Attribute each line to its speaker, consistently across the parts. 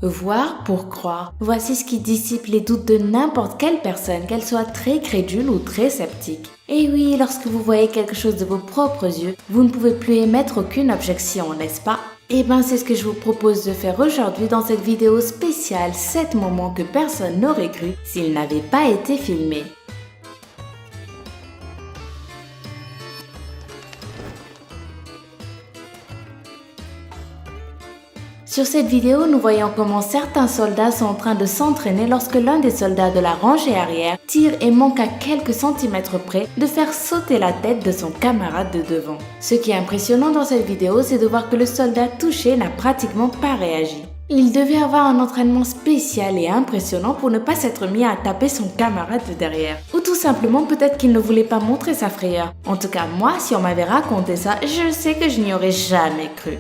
Speaker 1: Voir pour croire. Voici ce qui dissipe les doutes de n'importe quelle personne, qu'elle soit très crédule ou très sceptique. Et oui, lorsque vous voyez quelque chose de vos propres yeux, vous ne pouvez plus émettre aucune objection, n'est-ce pas? Eh ben, c'est ce que je vous propose de faire aujourd'hui dans cette vidéo spéciale 7 moments que personne n'aurait cru s'ils n'avaient pas été filmés. Sur cette vidéo, nous voyons comment certains soldats sont en train de s'entraîner lorsque l'un des soldats de la rangée arrière tire et manque à quelques centimètres près de faire sauter la tête de son camarade de devant. Ce qui est impressionnant dans cette vidéo, c'est de voir que le soldat touché n'a pratiquement pas réagi. Il devait avoir un entraînement spécial et impressionnant pour ne pas s'être mis à taper son camarade de derrière. Ou tout simplement peut-être qu'il ne voulait pas montrer sa frayeur. En tout cas, moi, si on m'avait raconté ça, je sais que je n'y aurais jamais cru.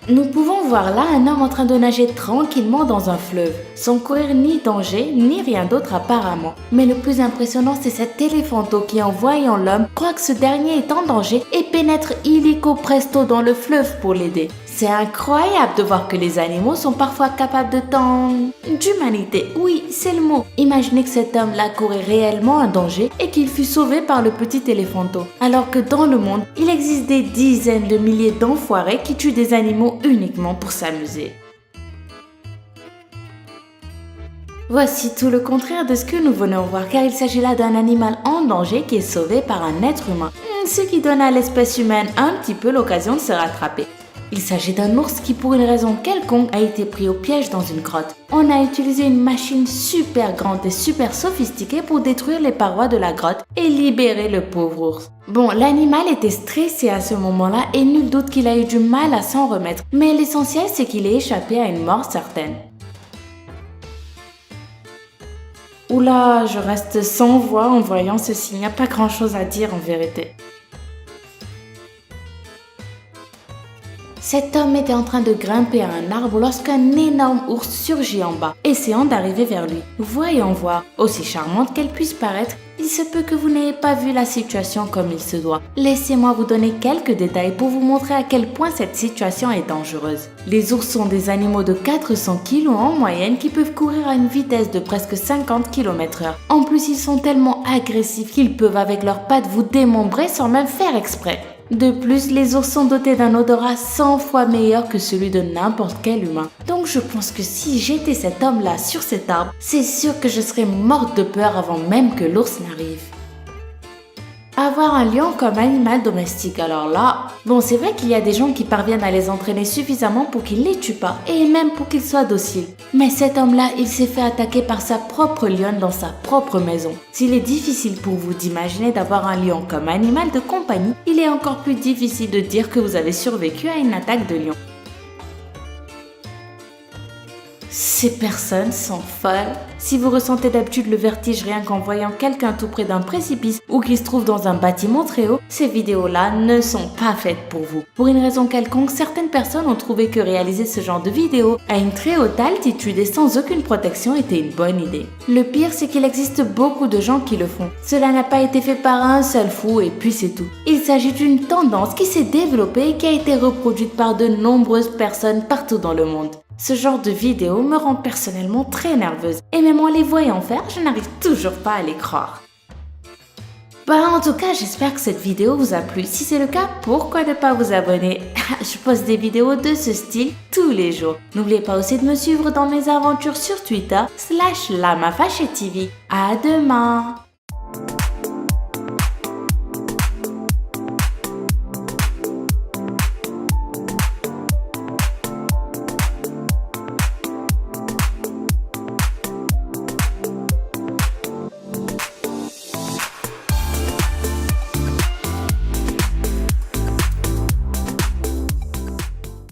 Speaker 1: Nous pouvons voir là un homme en train de nager tranquillement dans un fleuve, sans courir ni danger, ni rien d'autre apparemment. Mais le plus impressionnant, c'est cet éléphanteau qui, en voyant l'homme, croit que ce dernier est en danger et pénètre illico presto dans le fleuve pour l'aider. C'est incroyable de voir que les animaux sont parfois capables de tant d'humanité. Oui, c'est le mot. Imaginez que cet homme-là courait réellement un danger et qu'il fut sauvé par le petit éléphanteau. Alors que dans le monde, il existe des dizaines de milliers d'enfoirés qui tuent des animaux uniquement pour s'amuser. Voici tout le contraire de ce que nous venons voir, car il s'agit là d'un animal en danger qui est sauvé par un être humain, ce qui donne à l'espèce humaine un petit peu l'occasion de se rattraper. Il s'agit d'un ours qui, pour une raison quelconque, a été pris au piège dans une grotte. On a utilisé une machine super grande et super sophistiquée pour détruire les parois de la grotte et libérer le pauvre ours. Bon, l'animal était stressé à ce moment-là et nul doute qu'il a eu du mal à s'en remettre, mais l'essentiel c'est qu'il ait échappé à une mort certaine. Oula, je reste sans voix en voyant ceci, il n'y a pas grand-chose à dire en vérité. Cet homme était en train de grimper à un arbre lorsqu'un énorme ours surgit en bas, essayant d'arriver vers lui. Voyons voir, aussi charmante qu'elle puisse paraître, il se peut que vous n'ayez pas vu la situation comme il se doit. Laissez-moi vous donner quelques détails pour vous montrer à quel point cette situation est dangereuse. Les ours sont des animaux de 400 kg en moyenne qui peuvent courir à une vitesse de presque 50 km/h. En plus, ils sont tellement agressifs qu'ils peuvent avec leurs pattes vous démembrer sans même faire exprès. De plus, les ours sont dotés d'un odorat 100 fois meilleur que celui de n'importe quel humain. Donc je pense que si j'étais cet homme-là sur cet arbre, c'est sûr que je serais morte de peur avant même que l'ours n'arrive. Avoir un lion comme animal domestique, alors là, bon, c'est vrai qu'il y a des gens qui parviennent à les entraîner suffisamment pour qu'ils les tuent pas, et même pour qu'ils soient dociles. Mais cet homme-là, il s'est fait attaquer par sa propre lionne dans sa propre maison. S'il est difficile pour vous d'imaginer d'avoir un lion comme animal de compagnie, il est encore plus difficile de dire que vous avez survécu à une attaque de lion. Ces personnes sont folles. Si vous ressentez d'habitude le vertige rien qu'en voyant quelqu'un tout près d'un précipice ou qui se trouve dans un bâtiment très haut, ces vidéos-là ne sont pas faites pour vous. Pour une raison quelconque, certaines personnes ont trouvé que réaliser ce genre de vidéos à une très haute altitude et sans aucune protection était une bonne idée. Le pire, c'est qu'il existe beaucoup de gens qui le font. Cela n'a pas été fait par un seul fou et puis c'est tout. Il s'agit d'une tendance qui s'est développée et qui a été reproduite par de nombreuses personnes partout dans le monde. Ce genre de vidéo me rend personnellement très nerveuse et même en les voyant faire, je n'arrive toujours pas à les croire. En tout cas, j'espère que cette vidéo vous a plu. Si c'est le cas, pourquoi ne pas vous abonner? Je poste des vidéos de ce style tous les jours. N'oubliez pas aussi de me suivre dans mes aventures sur Twitter /LamaFashionTV. À demain!